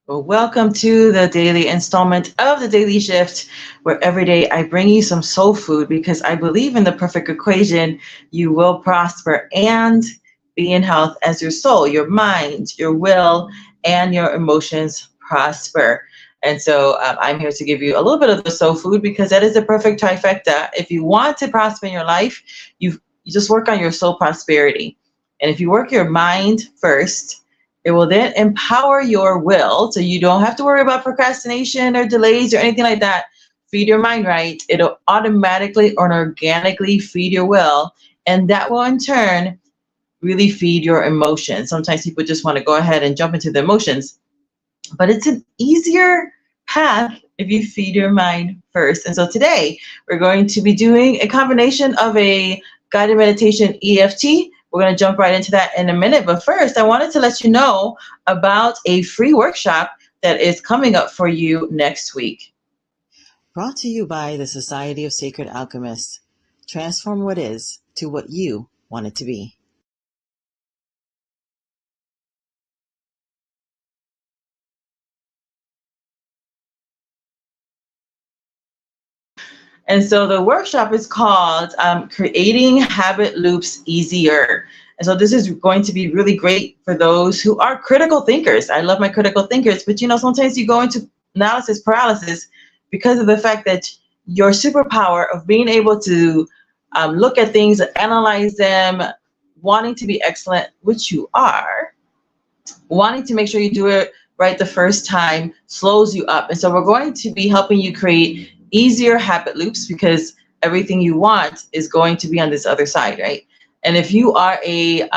Well, welcome to the daily installment of the Daily Shift, where every day I bring you some soul food because I believe in the perfect equation. You will prosper and be in health as your soul, your mind, your will, and your emotions prosper. And so I'm here to give you a little bit of the soul food because that is the perfect trifecta. If you want to prosper in your life, you just work on your soul prosperity. And if you work your mind first, it will then empower your will so you don't have to worry about procrastination or delays or anything like that. Feed your mind right. It'll automatically or organically feed your will. And that will in turn really feed your emotions. Sometimes people just want to go ahead and jump into the emotions, but it's an easier path if you feed your mind first. And so today we're going to be doing a combination of a guided meditation EFT. We're going to jump right into that in a minute. But first, I wanted to let you know about a free workshop that is coming up for you next week. Brought to you by the Society of Sacred Alchemists. Transform what is to what you want it to be. And so the workshop is called Creating Habit Loops Easier. And so this is going to be really great for those who are critical thinkers. I love my critical thinkers, but sometimes you go into analysis paralysis because of the fact that your superpower of being able to look at things, analyze them, wanting to be excellent, which you are, wanting to make sure you do it right the first time slows you up. And so we're going to be helping you create easier habit loops because everything you want is going to be on this other side, right? And if you are a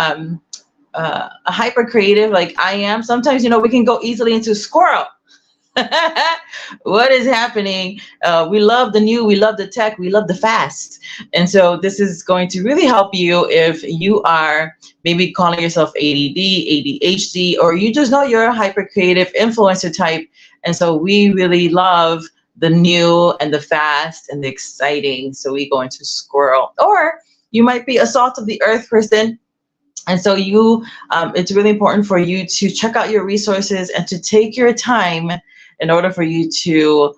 hyper creative like I am, sometimes we can go easily into squirrel. What is happening? We love the new, we love the tech, we love the fast. And so this is going to really help you if you are maybe calling yourself ADD, ADHD, or you just know you're a hyper creative influencer type. And so we really love the new and the fast and the exciting. So we go into squirrel. Or you might be a salt of the earth person. And so it's really important for you to check out your resources and to take your time in order for you to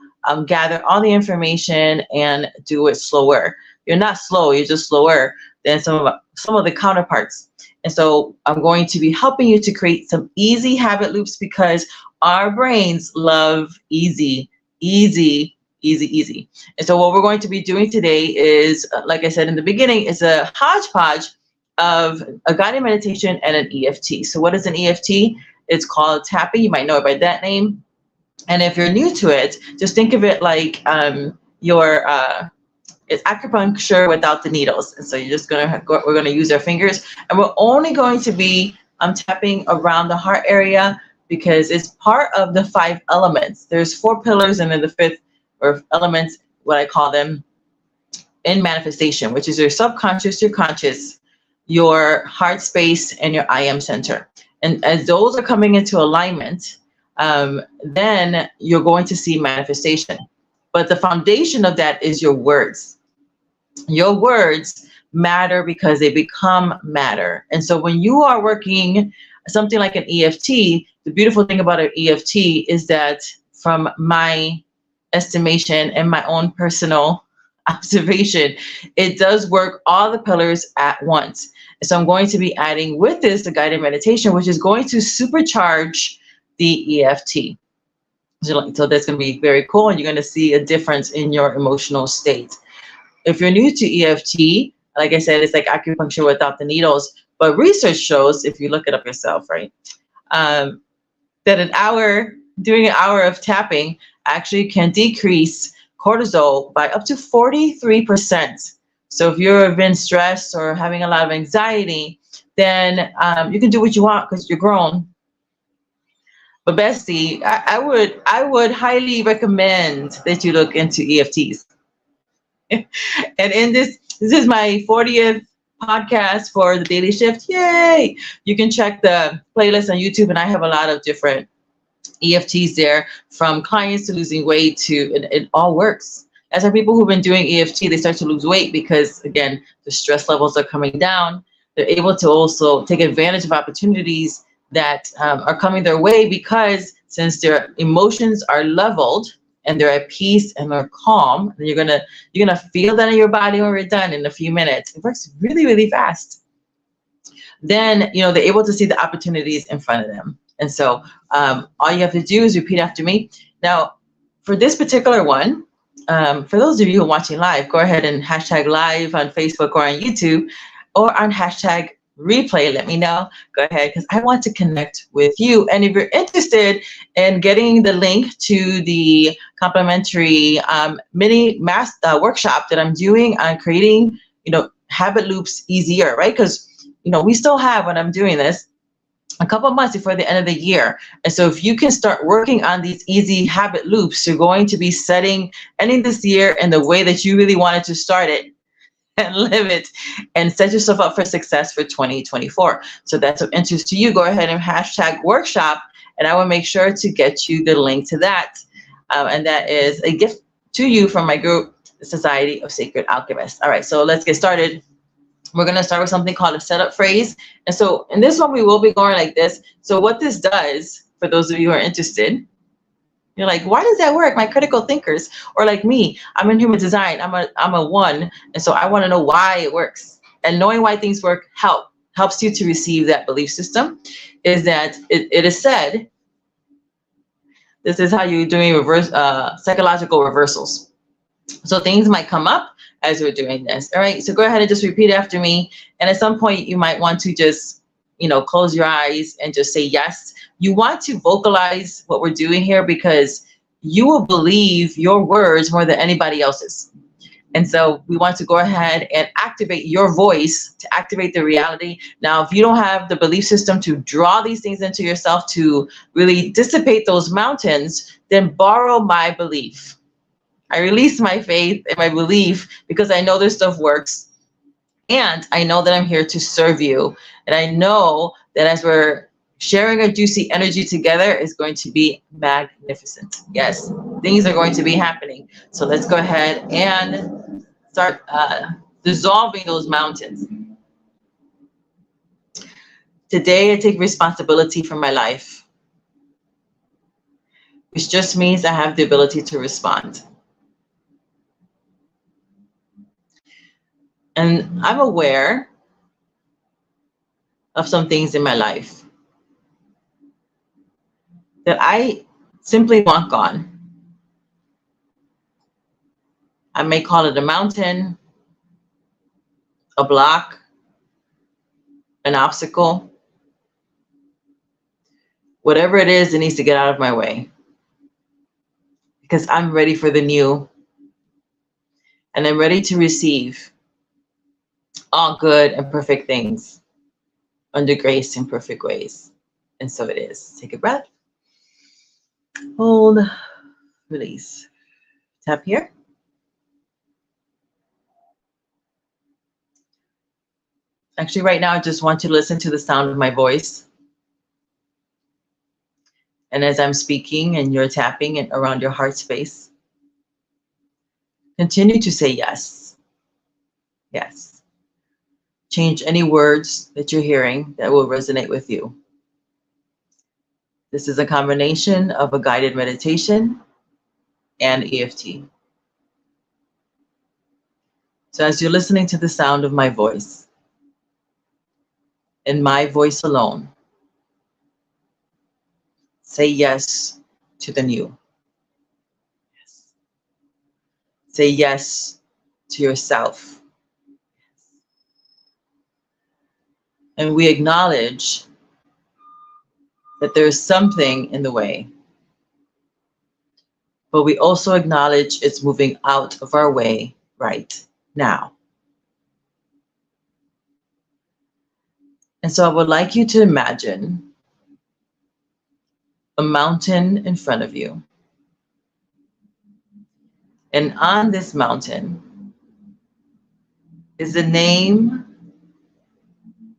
gather all the information and do it slower. You're not slow, you're just slower than some of the counterparts. And so I'm going to be helping you to create some easy habit loops because our brains love easy. And so what we're going to be doing today is, like I said in the beginning, is a hodgepodge of a guided meditation and an EFT. So what is an EFT? It's called tapping. You might know it by that name. And if you're new to it, just think of it like it's acupuncture without the needles. And so you're just we're gonna use our fingers, and we're only going to be tapping around the heart area because it's part of the 5 elements. There's 4 pillars, and then the 5th or elements, what I call them, in manifestation, which is your subconscious, your conscious, your heart space, and your I am center. And as those are coming into alignment, then you're going to see manifestation. But the foundation of that is your words. Your words matter because they become matter. And so when you are working something like an EFT, the beautiful thing about an EFT is that from my estimation and my own personal observation, it does work all the pillars at once. So I'm going to be adding with this the guided meditation, which is going to supercharge the EFT. So that's going to be very cool, and you're going to see a difference in your emotional state. If you're new to EFT, like I said, it's like acupuncture without the needles. But research shows, if you look it up yourself, right, that doing an hour of tapping actually can decrease cortisol by up to 43%. So if you've been stressed or having a lot of anxiety, then you can do what you want because you're grown. But bestie, I would highly recommend that you look into EFTs. And this is my 40th podcast for the Daily Shift. Yay! You can check the playlist on YouTube, and I have a lot of different EFTs there, from clients to losing weight to it all works. As for people who've been doing EFT, they start to lose weight because, again, the stress levels are coming down. They're able to also take advantage of opportunities that are coming their way because since their emotions are leveled and they're at peace and they're calm, and you're gonna feel that in your body when we're done in a few minutes. It works really, really fast. Then they're able to see the opportunities in front of them. And so all you have to do is repeat after me. Now, for this particular one, for those of you who are watching live, go ahead and hashtag live on Facebook or on YouTube or on hashtag replay. Let me know. Go ahead, because I want to connect with you. And if you're interested in getting the link to the complimentary mini workshop that I'm doing on creating, habit loops easier, right? Because we still have, when I'm doing this, a couple months before the end of the year. And so if you can start working on these easy habit loops, you're going to be ending this year in the way that you really wanted to start it and live it and set yourself up for success for 2024. So that's of interest to you. Go ahead and hashtag workshop, and I will make sure to get you the link to that. And that is a gift to you from my group, the Society of Sacred Alchemists. All right, so let's get started. We're going to start with something called a setup phrase. And so in this one, we will be going like this. So what this does, for those of you who are interested, you're like, why does that work? My critical thinkers, or like me, I'm in human design. I'm a one. And so I want to know why it works. And knowing why things work helps you to receive that belief system. Is that it is said, this is how you're doing psychological reversals. So things might come up as we're doing this. All right, so go ahead and just repeat after me. And at some point you might want to just, close your eyes and just say yes. You want to vocalize what we're doing here because you will believe your words more than anybody else's. And so we want to go ahead and activate your voice to activate the reality. Now, if you don't have the belief system to draw these things into yourself to really dissipate those mountains, then borrow my belief. I release my faith and my belief because I know this stuff works. And I know that I'm here to serve you. And I know that as we're sharing a juicy energy together, is going to be magnificent. Yes, things are going to be happening. So let's go ahead and start dissolving those mountains. Today, I take responsibility for my life, which just means I have the ability to respond. And I'm aware of some things in my life that I simply want gone. I may call it a mountain, a block, an obstacle. Whatever it is, it needs to get out of my way because I'm ready for the new, and I'm ready to receive all good and perfect things under grace in perfect ways. And so it is. Take a breath. Hold. Release. Tap here. Actually, right now, I just want you to listen to the sound of my voice. And as I'm speaking and you're tapping it around your heart space, continue to say yes. Yes. Change any words that you're hearing that will resonate with you. This is a combination of a guided meditation and EFT. So as you're listening to the sound of my voice, and my voice alone, say yes to the new. Yes. Say yes to yourself. And we acknowledge that there is something in the way, but we also acknowledge it's moving out of our way right now. And so I would like you to imagine a mountain in front of you. And on this mountain is the name,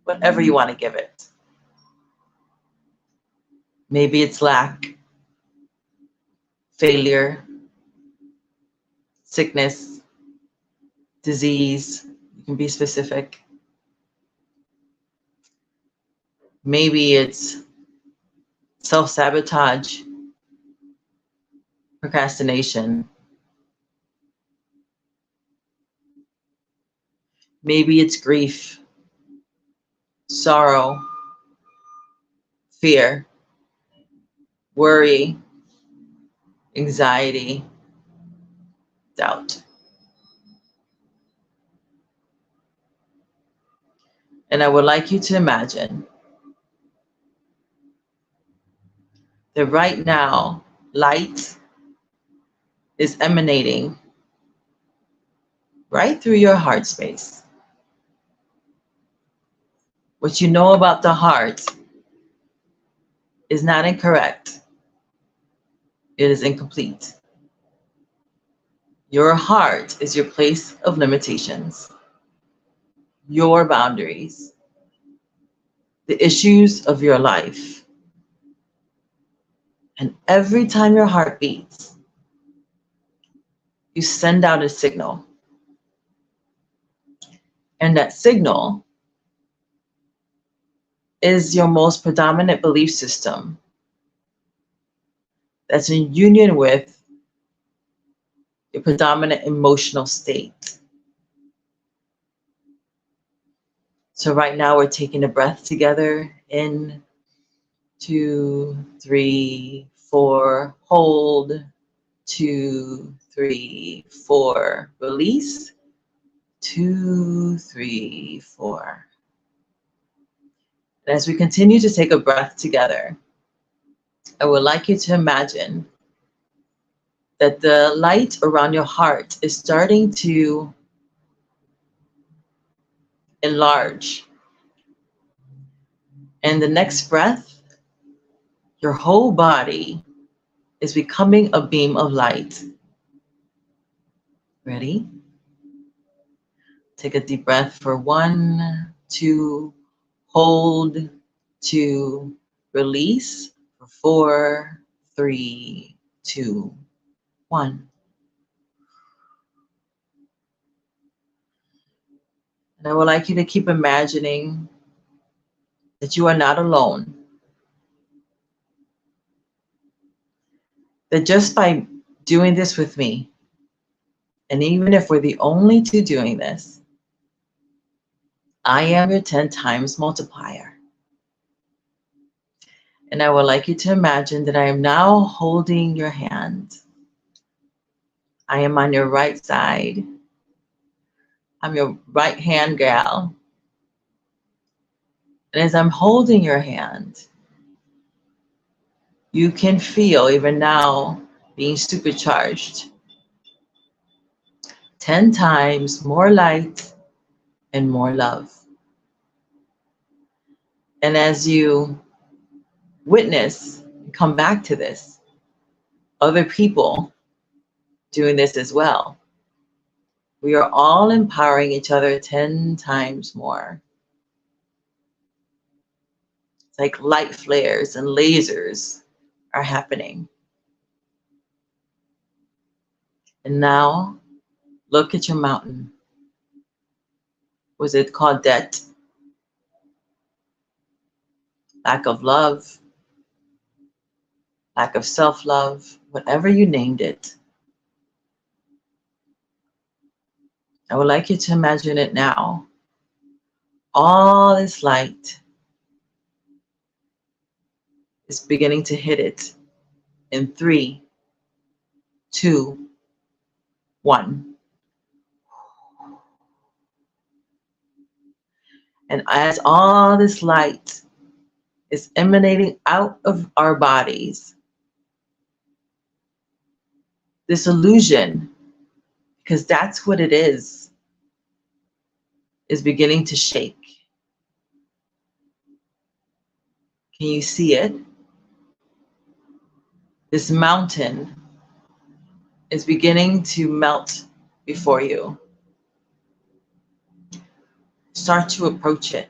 whatever you want to give it. Maybe it's lack, failure, sickness, disease. You can be specific. Maybe it's self-sabotage, procrastination. Maybe it's grief, sorrow, fear, worry, anxiety, doubt. And I would like you to imagine that right now, light is emanating right through your heart space. What you know about the heart is not incorrect. It is incomplete. Your heart is your place of limitations, your boundaries, the issues of your life. And every time your heart beats, you send out a signal. And that signal is your most predominant belief system that's in union with your predominant emotional state. So right now we're taking a breath together. In, 2, 3, 4, hold, 2, 3, 4, release, 2, 3, 4. And as we continue to take a breath together, I would like you to imagine that the light around your heart is starting to enlarge. And the next breath, your whole body is becoming a beam of light. Ready? Take a deep breath for 1, 2, hold, 2, release for 4, 3, 2, 1. And I would like you to keep imagining that you are not alone. That just by doing this with me, and even if we're the only two doing this, I am your 10 times multiplier. And I would like you to imagine that I am now holding your hand. I am on your right side. I'm your right hand gal. And as I'm holding your hand, you can feel even now being supercharged. 10 times more light and more love. And as you witness, come back to this, other people doing this as well, we are all empowering each other 10 times more. It's like light flares and lasers are happening. And now, look at your mountain. Was it called debt? Lack of love? Lack of self-love? Whatever you named it. I would like you to imagine it now. All this light is beginning to hit it in 3, 2, 1. And as all this light is emanating out of our bodies, this illusion, because that's what it is beginning to shake. Can you see it? This mountain is beginning to melt before you. Start to approach it.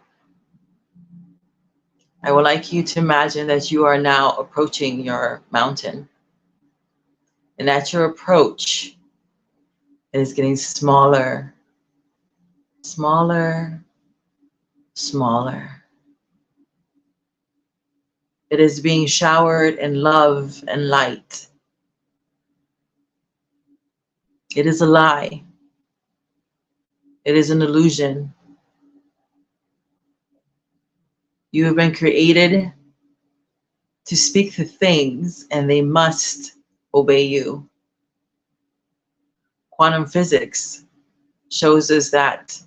I would like you to imagine that you are now approaching your mountain. And at your approach, it is getting smaller, smaller, smaller. It is being showered in love and light. It is a lie. It is an illusion. You have been created to speak to things, and they must obey you. Quantum physics shows us that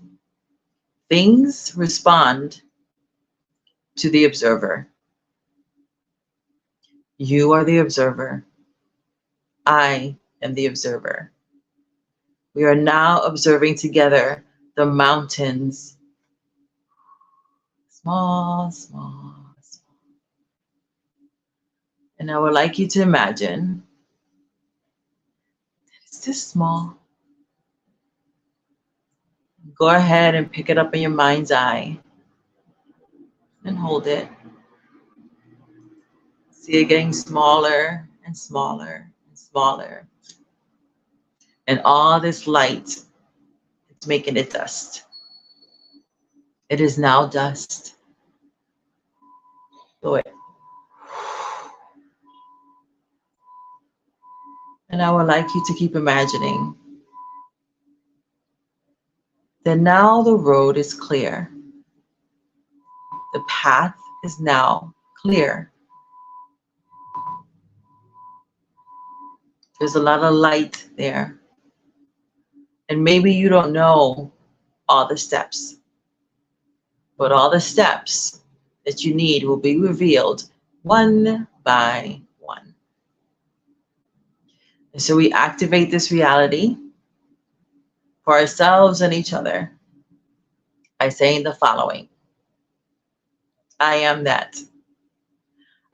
things respond to the observer. You are the observer. I am the observer. We are now observing together the mountains. Small, small, small. And I would like you to imagine it's this small. Go ahead and pick it up in your mind's eye and hold it. See it getting smaller and smaller and smaller. And all this light, it's making it dust. It is now dust. Do it. And I would like you to keep imagining that now the road is clear. The path is now clear. There's a lot of light there. And maybe you don't know all the steps, but all the steps that you need will be revealed one by one. And so we activate this reality for ourselves and each other by saying the following. I am that.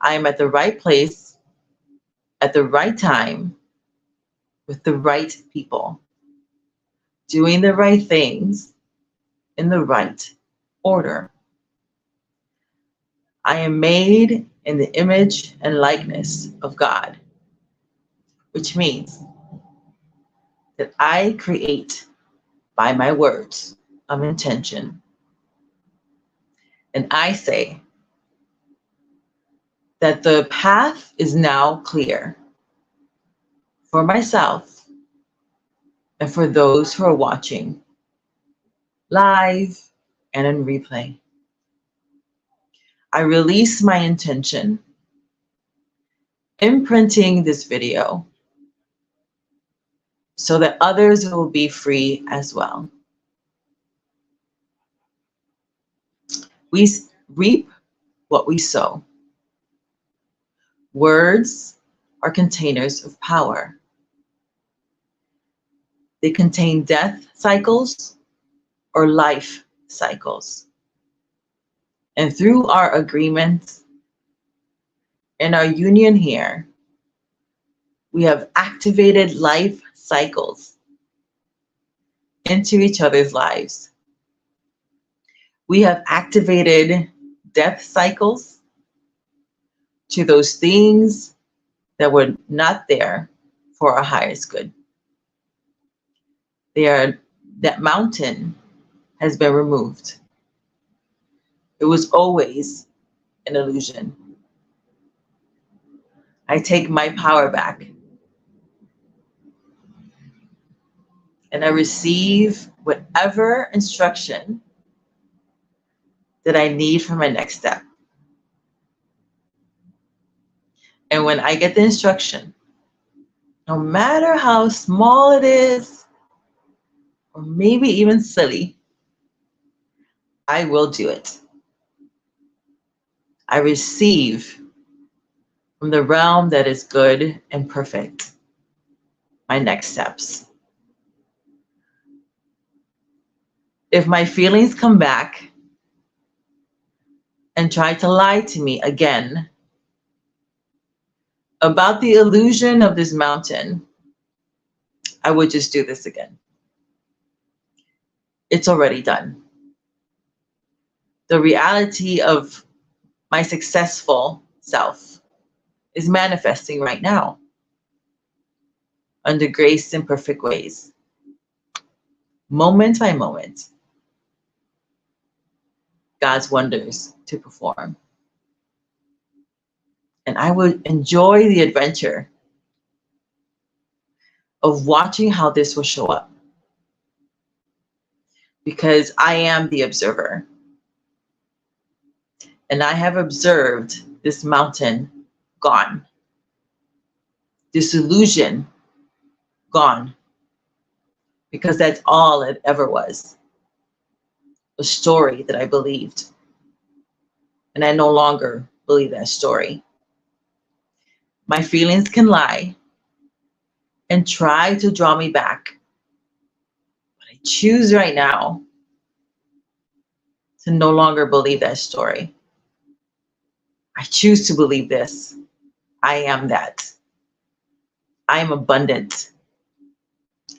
I am at the right place, at the right time, with the right people, doing the right things in the right order. I am made in the image and likeness of God, which means that I create by my words of intention. And I say that the path is now clear for myself and for those who are watching live and in replay. I release my intention, imprinting this video so that others will be free as well. We reap what we sow. Words are containers of power. They contain death cycles or life cycles. And through our agreements and our union here, we have activated life cycles into each other's lives. We have activated death cycles to those things that were not there for our highest good. That mountain has been removed. It was always an illusion. I take my power back. And I receive whatever instruction that I need for my next step. And when I get the instruction, no matter how small it is, or maybe even silly, I will do it. I receive from the realm that is good and perfect my next steps. If my feelings come back and try to lie to me again about the illusion of this mountain, I would just do this again. It's already done. The reality of my successful self is manifesting right now under grace and perfect ways, moment by moment. God's wonders to perform. And I would enjoy the adventure of watching how this will show up. Because I am the observer. And I have observed this mountain gone. This illusion gone. Because that's all it ever was. A story that I believed. And I no longer believe that story. My feelings can lie and try to draw me back. But I choose right now to no longer believe that story. I choose to believe this. I am that. I am abundant.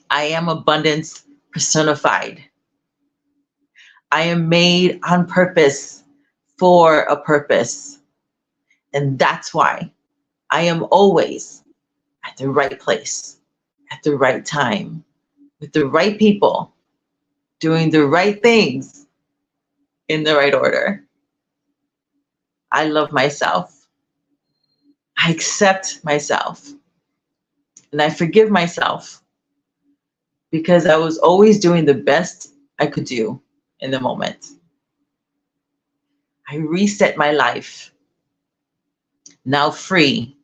I am abundance personified. I am made on purpose for a purpose. And that's why I am always at the right place, at the right time, with the right people, doing the right things in the right order. I love myself. I accept myself. And I forgive myself because I was always doing the best I could do in the moment. I reset my life, now free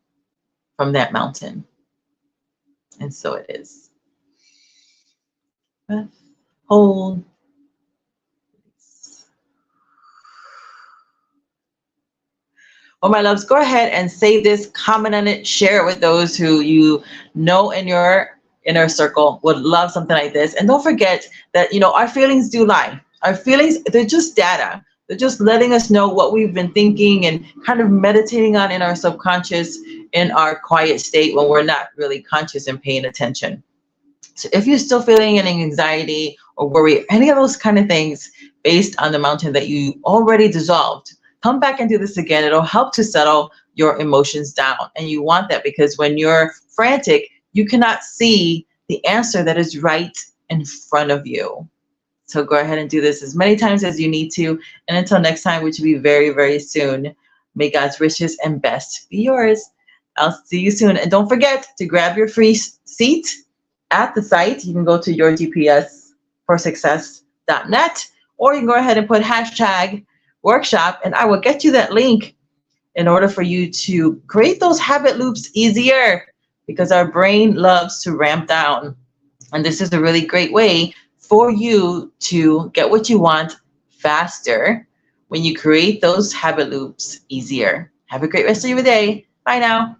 from that mountain. And so it is. Breath, hold. Well, my loves, go ahead and save this, comment on it, share it with those who you know in your inner circle would love something like this. And don't forget that, our feelings do lie. Our feelings, they're just data. They're just letting us know what we've been thinking and kind of meditating on in our subconscious, in our quiet state when we're not really conscious and paying attention. So if you're still feeling any anxiety or worry, any of those kind of things based on the mountain that you already dissolved, come back and do this again. It'll help to settle your emotions down. And you want that because when you're frantic, you cannot see the answer that is right in front of you. So go ahead and do this as many times as you need to. And until next time, which will be very, very soon, may God's riches and best be yours. I'll see you soon. And don't forget to grab your free seat at the site. You can go to yourgpsforsuccess.net, or you can go ahead and put hashtag workshop, and I will get you that link in order for you to create those habit loops easier, because our brain loves to ramp down. And this is a really great way for you to get what you want faster when you create those habit loops easier. Have a great rest of your day. Bye now.